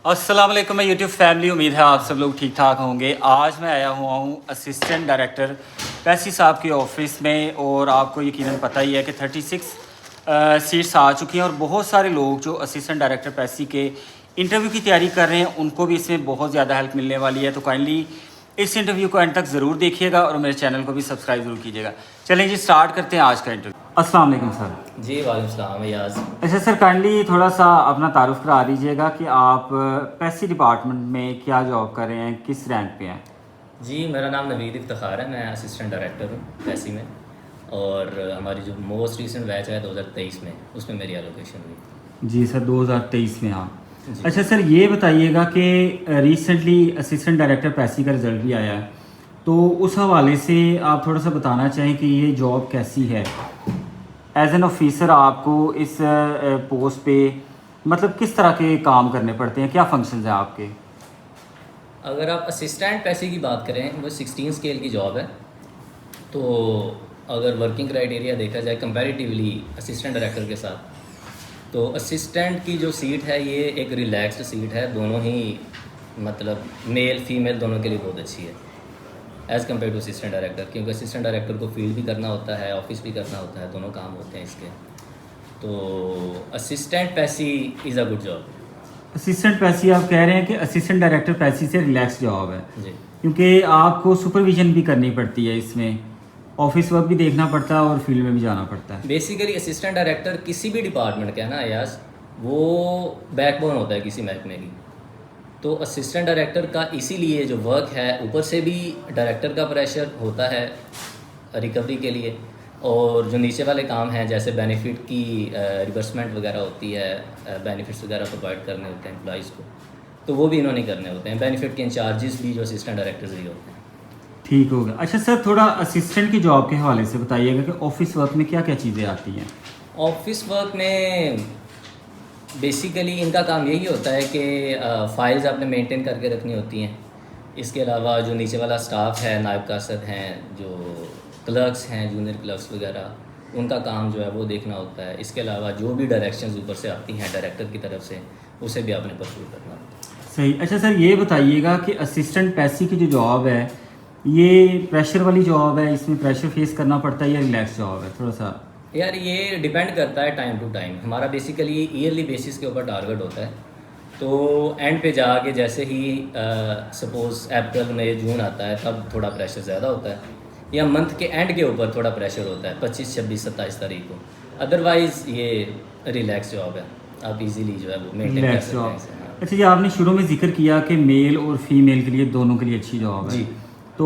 अस्सलाम वालेकुम मैं यूट्यूब फैमिली, उम्मीद है आप सब लोग ठीक ठाक होंगे। आज मैं आया हुआ हूँ असिस्टेंट डायरेक्टर पैसी साहब के ऑफिस में, और आपको यकीनन पता ही है कि 36 सीट्स आ चुकी हैं और बहुत सारे लोग जो असिस्टेंट डायरेक्टर पैसी के इंटरव्यू की तैयारी कर रहे हैं उनको भी इसमें बहुत ज़्यादा हेल्प मिलने वाली है। तो काइंडली इस इंटरव्यू को एंड तक ज़रूर देखिएगा और मेरे चैनल को भी सब्सक्राइब ज़रूर कीजिएगा। चलें जी, स्टार्ट करते हैं आज का इंटरव्यू। अस्सलाम वालेकुम सर। जी वालेकुम सलाम याज। अच्छा सर, काइंडली थोड़ा सा अपना तारुफ करा दीजिएगा कि आप पैसी डिपार्टमेंट में क्या जॉब कर रहे हैं, किस रैंक पे हैं? जी मेरा नाम नवीद इफ्तिखार है, मैं असिस्टेंट डायरेक्टर हूँ पैसी में, और हमारी जो मोस्ट रिसेंट बैच है 2023 में उसमें मेरी एलोकेशन हुई। जी सर, 2023 में हाँ। जी। अच्छा सर, ये बताइएगा कि रिसेंटली असिस्टेंट डायरेक्टर पैसी का रिज़ल्ट भी आया है, तो उस हवाले से आप थोड़ा सा बताना चाहें कि ये जॉब कैसी है एज एन ऑफिसर। आपको इस पोस्ट पे मतलब किस तरह के काम करने पड़ते हैं, क्या फंक्शंस हैं आपके? अगर आप असिस्टेंट पैसी की बात करें, वो 16 स्केल की जॉब है। तो अगर वर्किंग क्राइटेरिया देखा जाए कंपैरेटिवली असिस्टेंट डायरेक्टर के साथ, तो असिस्टेंट की जो सीट है ये एक रिलैक्स्ड सीट है, दोनों ही मतलब मेल फीमेल दोनों के लिए बहुत अच्छी है as compare to assistant director, क्योंकि असिस्टेंट डायरेक्टर को फील्ड भी करना होता है, ऑफिस भी करना होता है, दोनों काम होते हैं इसके। तो असिस्टेंट पैसी is a good job. Assistant पैसी आप कह रहे हैं कि असिस्टेंट डायरेक्टर पैसी से रिलैक्स जॉब है, जी क्योंकि आपको सुपरविजन भी करनी पड़ती है इसमें, ऑफिस वर्क भी देखना पड़ता है और फील्ड में भी जाना पड़ता है। बेसिकली असिस्टेंट डायरेक्टर किसी भी डिपार्टमेंट का है ना यास, वो बैकबोन होता है किसी महकमे की। तो असिस्टेंट डायरेक्टर का इसीलिए जो वर्क है, ऊपर से भी डायरेक्टर का प्रेशर होता है रिकवरी के लिए, और जो नीचे वाले काम हैं जैसे बेनिफिट की रिवर्समेंट वगैरह होती है, बेनिफिट्स वगैरह प्रोवाइड करने होते हैं एम्प्लॉइज़ को, तो वो भी इन्होंने करने होते हैं। बेनिफिट के इंचार्जेस भी जो असिस्टेंट डायरेक्टर्स ही होते हैं। ठीक हो गया। अच्छा सर, थोड़ा असिस्टेंट की जॉब के हवाले से बताइएगा कि ऑफिस वर्क में क्या क्या चीज़ें आती हैं? ऑफिस वर्क में बेसिकली इनका काम यही होता है कि फ़ाइल्स आपने मेंटेन करके रखनी होती हैं। इसके अलावा जो नीचे वाला स्टाफ है, नायब कासद हैं, जो क्लर्क्स हैं, जूनियर क्लर्क्स वगैरह, उनका काम जो है वो देखना होता है। इसके अलावा जो भी डायरेक्शंस ऊपर से आती हैं डायरेक्टर की तरफ से, उसे भी आपने परस्यू करना होता है। सही। अच्छा सर, ये बताइएगा कि असिस्टेंट पैसी की जो जॉब है, ये प्रेशर वाली जॉब है, इसमें प्रेशर फेस करना पड़ता है या रिलैक्स जॉब है? थोड़ा सा यार ये डिपेंड करता है टाइम टू टाइम। हमारा बेसिकली ईयरली बेसिस के ऊपर टारगेट होता है, तो एंड पे जाके जैसे ही सपोज़ अप्रैल मई जून आता है तब थोड़ा प्रेशर ज़्यादा होता है, या मंथ के एंड के ऊपर थोड़ा प्रेशर होता है 25, 26, 27 तारीख को। अदरवाइज़ ये रिलैक्स जॉब है, आप इजीली जो है वो मेंटेन कर रिलैक्स सकते जॉब। हैं। हाँ। अच्छा जी, आपने शुरू में जिक्र किया कि मेल और फीमेल के लिए दोनों के लिए अच्छी जॉब है, जी। तो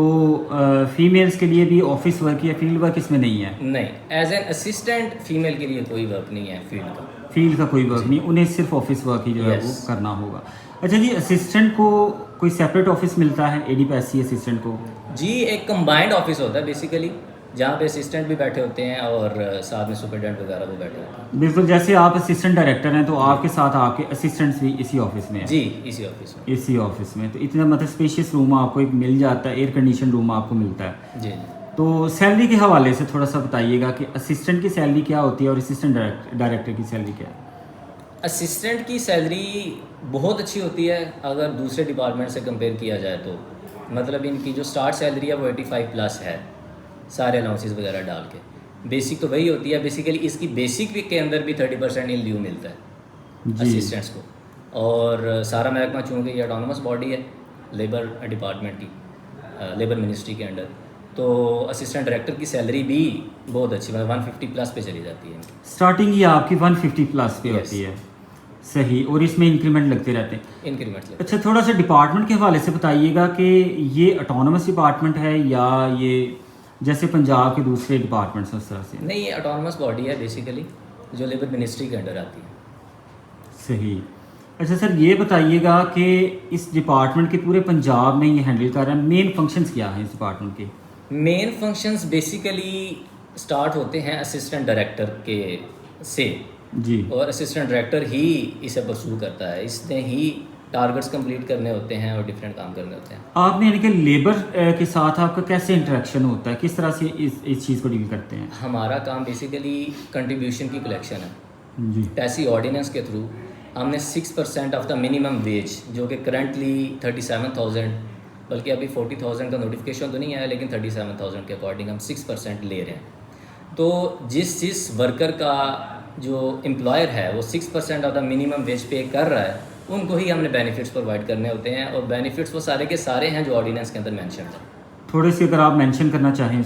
फीमेल्स के लिए भी ऑफिस वर्क या फील्ड वर्क इसमें नहीं है? नहीं, एज एन असिस्टेंट फीमेल के लिए कोई वर्क नहीं है फील्ड का। फील्ड का कोई वर्क नहीं, उन्हें सिर्फ ऑफिस वर्क ही जो है वो Yes. करना होगा। अच्छा जी, असिस्टेंट को कोई सेपरेट ऑफिस मिलता है एडी पैसी असिस्टेंट को? जी एक कंबाइंड ऑफिस होता है बेसिकली, जहाँ पे असिस्टेंट भी बैठे होते हैं और साथ में सुपरडेंट वगैरह वो बैठे होते हैं। बिल्कुल, जैसे आप असिस्टेंट डायरेक्टर हैं तो आपके साथ आपके असिस्टेंट्स भी इसी ऑफिस में हैं? जी इसी ऑफिस में। इसी ऑफिस में, तो इतना मतलब स्पेशियस रूम आपको एक मिल जाता है, एयर कंडीशन रूम आपको मिलता है। जी तो सैलरी के हवाले से थोड़ा सा बताइएगा कि असिस्टेंट की सैलरी क्या होती है और असिस्टेंट डायरेक्टर की सैलरी क्या है? असिस्टेंट की सैलरी बहुत अच्छी होती है अगर दूसरे डिपार्टमेंट से कंपेयर किया जाए तो। मतलब इनकी जो स्टार्ट सैलरी है वो 85 प्लस है, सारे अलाउंसेस वगैरह डाल के। बेसिक तो वही होती है, बेसिकली इसकी बेसिक के अंदर भी 30% इन ल्यू मिलता है जी। असिस्टेंट्स को। और सारा महकमा चूँकि ये ऑटोनमस बॉडी है लेबर डिपार्टमेंट की, लेबर मिनिस्ट्री के अंडर, तो असिस्टेंट डायरेक्टर की सैलरी भी बहुत अच्छी, मतलब 150 प्लस पे चली जाती है। स्टार्टिंग ही आपकी 150 प्लस पे Yes. होती है? सही। और इसमें इंक्रीमेंट लगते रहते हैं? इंक्रीमेंट अच्छा, थोड़ा सा डिपार्टमेंट के हवाले से बताइएगा कि ये ऑटोनमस डिपार्टमेंट है या ये जैसे पंजाब के दूसरे डिपार्टमेंट्स उस तरह से? नहीं, ये ऑटोनमस बॉडी है बेसिकली, जो लेबर मिनिस्ट्री के अंडर आती है। सही। अच्छा सर, ये बताइएगा कि इस डिपार्टमेंट के पूरे पंजाब में ये हैंडल कर रहे हैं, मेन फंक्शंस क्या हैं इस डिपार्टमेंट के? मेन फंक्शंस बेसिकली स्टार्ट होते हैं असिस्टेंट डायरेक्टर के से, जी। और असिस्टेंट डायरेक्टर ही इसे परस्यू करता है, इसने ही टारगेट्स कंप्लीट करने होते हैं और डिफरेंट काम करने होते हैं। आपने यानी कि लेबर के साथ आपका कैसे इंटरेक्शन होता है, किस तरह से इस चीज़ को डील करते हैं? हमारा काम बेसिकली कंट्रीब्यूशन की कलेक्शन है। जी। पैसी ऑर्डिनेंस के थ्रू हमने 6% ऑफ द मिनिमम वेज, जो कि करंटली 37,000, बल्कि अभी 40,000 का नोटिफिकेशन तो नहीं आया, लेकिन 37,000 के अकॉर्डिंग हम 6% ले रहे हैं। तो जिस वर्कर का जो एम्प्लॉयर है वो 6% ऑफ द मिनिमम वेज पे कर रहा है, उनको ही हमने बेनिफिट्स प्रोवाइड करने होते हैं, और बेनिफिट्स वो सारे के सारे हैं जो ऑर्डिनेंस के अंदर मेंशन है। थोड़े से अगर आप मेंशन करना चाहें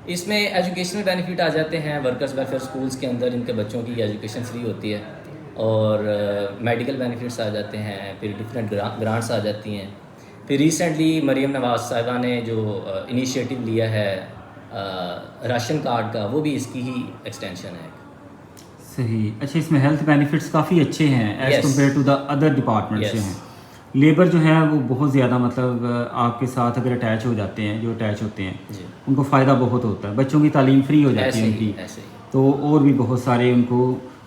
इसमें एजुकेशनल बेनिफिट आ जाते हैं। वर्कर्स वेलफेयर स्कूल्स के अंदर इनके बच्चों की एजुकेशन फ्री होती है, और मेडिकल बेनिफिट्स आ जाते हैं, फिर डिफरेंट ग्रांट्स आ जाती हैं। फिर रिसेंटली मरीम नवाज़ साहिबा ने जो इनिशिएटिव लिया है राशन कार्ड का, वो भी इसकी ही एक्सटेंशन है। सही। अच्छा, इसमें हेल्थ बेनिफिट्स काफ़ी अच्छे हैं as compare to the other department से हैं। लेबर जो है वो बहुत ज़्यादा मतलब आपके साथ अगर अटैच हो जाते हैं, जो अटैच होते हैं उनको फ़ायदा बहुत होता है। बच्चों की तालीम फ्री हो जाती है उनकी, तो और भी बहुत सारे उनको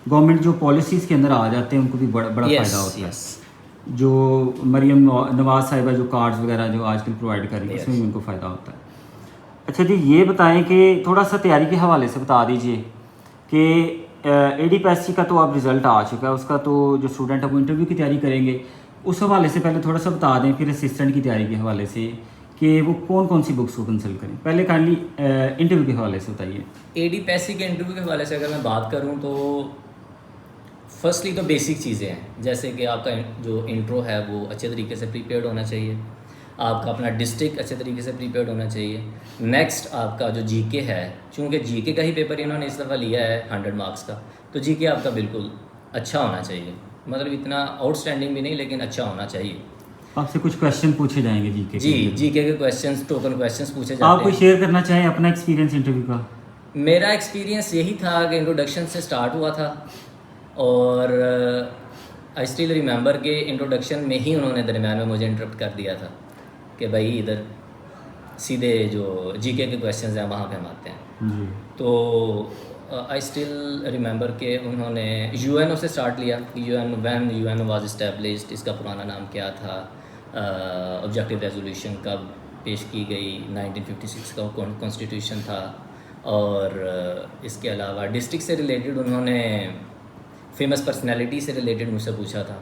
गवर्नमेंट जो पॉलिसीज़ के अंदर आ जाते हैं उनको भी बड़ा फ़ायदा होता है। जो मरीम नवाज़ साहिबा जो कार्ड्स वगैरह जो आजकल प्रोवाइड कर रही है उसमें भी उनको फ़ायदा होता है। अच्छा जी, ये बताएं कि थोड़ा सा तैयारी के हवाले से बता दीजिए कि ADPSC का तो अब रिज़ल्ट आ चुका है, उसका तो जो स्टूडेंट है वो इंटरव्यू की तैयारी करेंगे। उस हवाले से पहले थोड़ा सा बता दें, फिर असिस्टेंट की तैयारी के हवाले से कि वो कौन कौन सी बुक्स को कंसल्ट करें। पहले काइंडली इंटरव्यू के हवाले से बताइए। ADPSC के इंटरव्यू के हवाले से अगर मैं बात करूँ तो फर्स्टली तो बेसिक चीज़ें हैं, जैसे कि आपका जो इंट्रो है वो अच्छे तरीके से प्रीपेयर्ड होना चाहिए, आपका अपना डिस्ट्रिक्ट अच्छे तरीके से प्रीपेयर्ड होना चाहिए। नेक्स्ट आपका जो GK है, चूँकि GK का ही पेपर इन्होंने इस दफ़ा लिया है 100 मार्क्स का, तो GK आपका बिल्कुल अच्छा होना चाहिए, मतलब इतना आउटस्टैंडिंग भी नहीं लेकिन अच्छा होना चाहिए। आपसे कुछ क्वेश्चन पूछे जाएंगे GK के क्वेश्चंस, टोकन क्वेश्चंस पूछे जाते हैं। आप कोई शेयर करना चाहें अपना एक्सपीरियंस इंटरव्यू का? मेरा एक्सपीरियंस यही था कि इंट्रोडक्शन से स्टार्ट हुआ था, और आई स्टिल रिमेंबर के इंट्रोडक्शन में ही उन्होंने दरम्यान में मुझे इंटरप्ट कर दिया था कि भाई इधर सीधे जो GK के क्वेश्चंस हैं वहाँ पे हम आते हैं जी। तो आई स्टिल रिमेंबर के उन्होंने UNO से स्टार्ट लिया। UNO वाज इस्टेब्लिश्ड, इसका पुराना नाम क्या था, ऑब्जेक्टिव रेजोल्यूशन कब पेश की गई, 1956 का कॉन्स्टिट्यूशन था, और इसके अलावा डिस्ट्रिक्ट से रिलेटेड उन्होंने फेमस पर्सनैलिटी से रिलेटेड मुझसे पूछा था।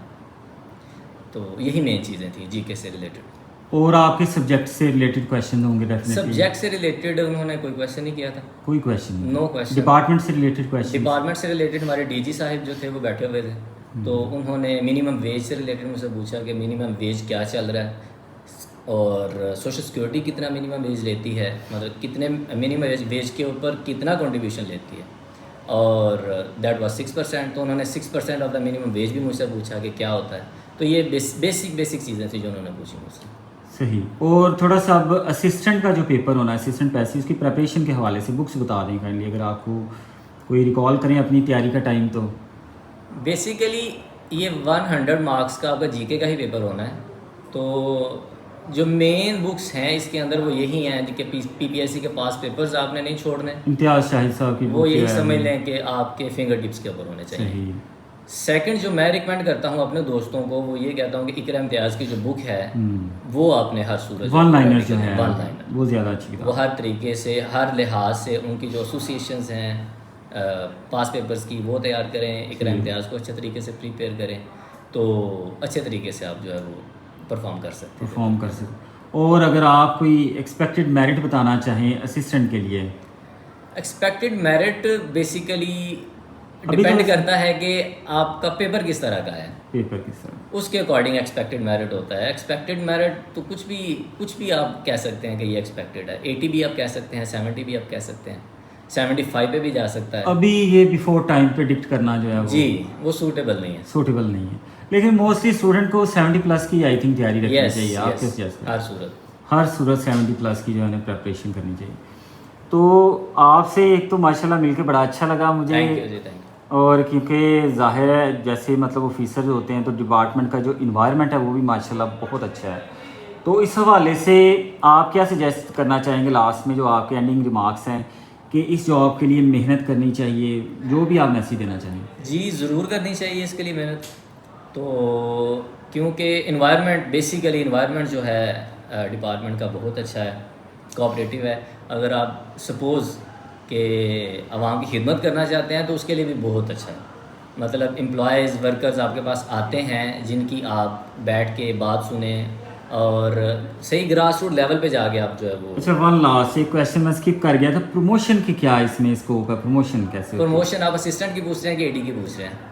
तो यही मेन चीज़ें थी GK से रिलेटेड। और आपके सब्जेक्ट से रिलेटेड क्वेश्चन होंगे डेफिनेटली। सब्जेक्ट से रिलेटेड उन्होंने कोई क्वेश्चन नहीं किया था, कोई क्वेश्चन? No question. डिपार्टमेंट से रिलेटेड क्वेश्चन? डिपार्टमेंट से रिलेटेड हमारे DG साहब जो थे वो बैठे हुए थे, तो उन्होंने मिनिमम वेज से रिलेटेड मुझसे पूछा कि मिनिमम वेज क्या चल रहा है, और सोशल सिक्योरिटी कितना मिनिमम वेज लेती है, मतलब कितने मिनिमम वेज के ऊपर कितना कंट्रीब्यूशन लेती है, और दैट वाज 6%। तो उन्होंने 6% ऑफ द मिनिमम वेज भी मुझसे पूछा कि क्या होता है। तो ये बेसिक चीज़ें थी जो उन्होंने पूछी मुझसे। सही। और थोड़ा सा अब असिस्टेंट का जो पेपर होना है, असिस्टेंट पैसे, उसकी प्रिपरेशन के हवाले से बुक्स बता दें काइंडली, अगर आपको कोई रिकॉल करें अपनी तैयारी का टाइम। तो बेसिकली ये 100 मार्क्स का आपका GK का ही पेपर होना है, तो जो मेन बुक्स हैं इसके अंदर वो यही हैं कि PPSC के पास पेपर्स आपने नहीं छोड़ने। इम्तियाज़ शाहिद साहब की वो यही समझ लें कि आपके फिंगर टिप्स के ऊपर होने चाहिए। सेकंड जो मैं रिकमेंड करता हूँ अपने दोस्तों को, वो ये कहता हूँ कि इकरा इम्तियाज़ की जो बुक है वो आपने हर सूरत वन लाइनर जो है वो ज़्यादा अच्छी किताब, वो हर तरीके से हर लिहाज से उनकी जो एसोसिएशंस हैं पास पेपर्स की वो तैयार करें, इकरा इम्तियाज़ को अच्छे तरीके से प्रिपेयर करें, तो अच्छे तरीके से आप जो है वो परफॉर्म कर सकते हैं। और अगर आप कोई एक्सपेक्टेड मेरिट बताना चाहें असिस्टेंट के लिए? एक्सपेक्टेड मेरिट बेसिकली डिपेंड करता है कि आपका पेपर किस तरह का है, उसके अकॉर्डिंग एक्सपेक्टेड मेरिट होता है। एक्सपेक्टेड मेरिट तो कुछ भी आप कह सकते हैं कि ये एक्सपेक्टेड है। 80 भी आप कह सकते हैं, 70 भी आप कह सकते हैं, 75 पे भी जा सकता है। अभी ये बिफोर टाइम प्रेडिक्ट करना जो है वो सूटेबल नहीं है। लेकिन मोस्टली स्टूडेंट को 70 प्लस की आई थिंक तैयारी रखनी चाहिए। आप क्या सजेस्ट करें? हर सूरत 70 प्लस की जो है प्रेपरेशन करनी चाहिए। तो आपसे एक तो माशाल्लाह मिलके बड़ा अच्छा लगा मुझे। Thank you. और क्योंकि ज़ाहिर है जैसे मतलब ऑफिसर जो होते हैं तो डिपार्टमेंट का जो इन्वायरमेंट है वो भी माशाल्लाह बहुत अच्छा है। तो इस हवाले से आप क्या सजेस्ट करना चाहेंगे लास्ट में, जो आपके एंडिंग रिमार्क्स हैं कि इस जॉब के लिए मेहनत करनी चाहिए, जो भी आप मैसेज देना चाहेंगे? जी ज़रूर करनी चाहिए इसके लिए मेहनत, तो क्योंकि बेसिकली इन्वायरमेंट जो है डिपार्टमेंट का बहुत अच्छा है, कोऑपरेटिव है। अगर आप सपोज़ कि आवाम की खिदमत करना चाहते हैं तो उसके लिए भी बहुत अच्छा है। मतलब एम्प्लॉयज़ वर्कर्स आपके पास आते हैं जिनकी आप बैठ के बात सुने और सही ग्रास रूट लेवल पे जाके आप जो है वो अच्छा, वन लास्ट एक क्वेश्चन मैं स्किप कर गया था, प्रमोशन की क्या इसमें स्कोप है, प्रमोशन कैसे होती है? प्रमोशन आप असिस्टेंट की पूछ रहे हैं कि एडी की पूछ रहे हैं?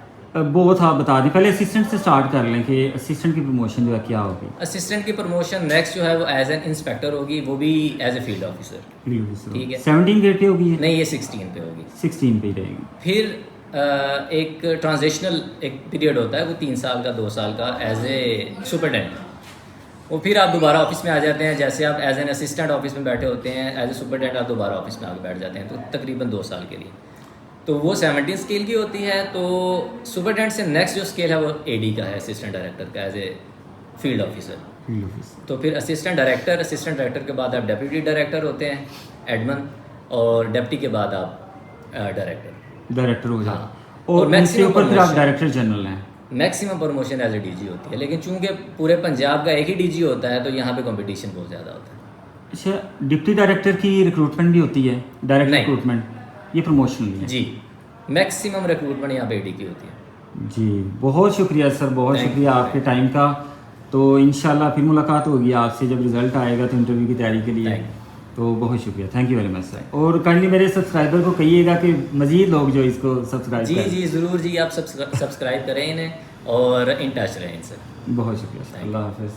बहुत आप बता दें, पहले असिस्टेंट से स्टार्ट कर लें कि असिस्टेंट की प्रमोशन जो है क्या होगी। असिस्टेंट की प्रमोशन नेक्स्ट जो है वो एज एन इंस्पेक्टर होगी, वो भी एज ए फील्ड ऑफिसर। ठीक है। 17 ग्रेड पे होगी नहीं, ये 16 पे होगी। 16 पे ही रहेगी। फिर एक ट्रांजिशनल एक पीरियड होता है, वो 3 साल का 2 साल का एज ए सुपरटेंडेंट। वो फिर आप दोबारा ऑफिस में आ जाते हैं, जैसे आप एज एन असिस्टेंट ऑफिस में बैठे होते हैं, एज ए सुपरटेंडेंट आप दोबारा ऑफिस में आके बैठ जाते हैं, तो तकरीबन 2 साल के लिए। तो वो 17 स्केल की होती है। तो सुपरटेंडेंट से नेक्स्ट जो स्केल है वो एडी का है, असिस्टेंट डायरेक्टर का, एज ए फील्ड ऑफिसर। तो फिर असिस्टेंट डायरेक्टर के बाद आप डेप्यूटी डायरेक्टर होते हैं, एडमन, और डेप्टी के बाद आप डायरेक्टर हो जाता। हाँ। और मैक्सिमम ऊपर फिर आप डायरेक्टर जनरल हैं। Maximum promotion as a DG होती है, लेकिन चूंकि पूरे पंजाब का एक ही डीजी होता है तो यहाँ पे कंपटीशन बहुत ज़्यादा होता है। अच्छा, डिप्टी डायरेक्टर की रिक्रूटमेंट भी होती है? डायरेक्ट रिक्रूटमेंट, ये प्रमोशन नहीं है जी। मैक्सिमम रिक्रूटमेंट यहाँ पे एडी की होती है। जी, बहुत शुक्रिया सर, बहुत शुक्रिया आपके टाइम का। तो इंशाल्लाह फिर मुलाकात होगी आपसे जब रिज़ल्ट आएगा तो इंटरव्यू की तैयारी के लिए। तो बहुत शुक्रिया, thank you very much sir. और काइंडली मेरे सब्सक्राइबर को कहिएगा कि मज़ीद लोग जो इसको सब्सक्राइब करें। जी ज़रूर जी, आप सब्सक्राइब करें इन्हें और इन टच रहें इनसे। बहुत शुक्रिया, अल्लाह हाफ़िज़।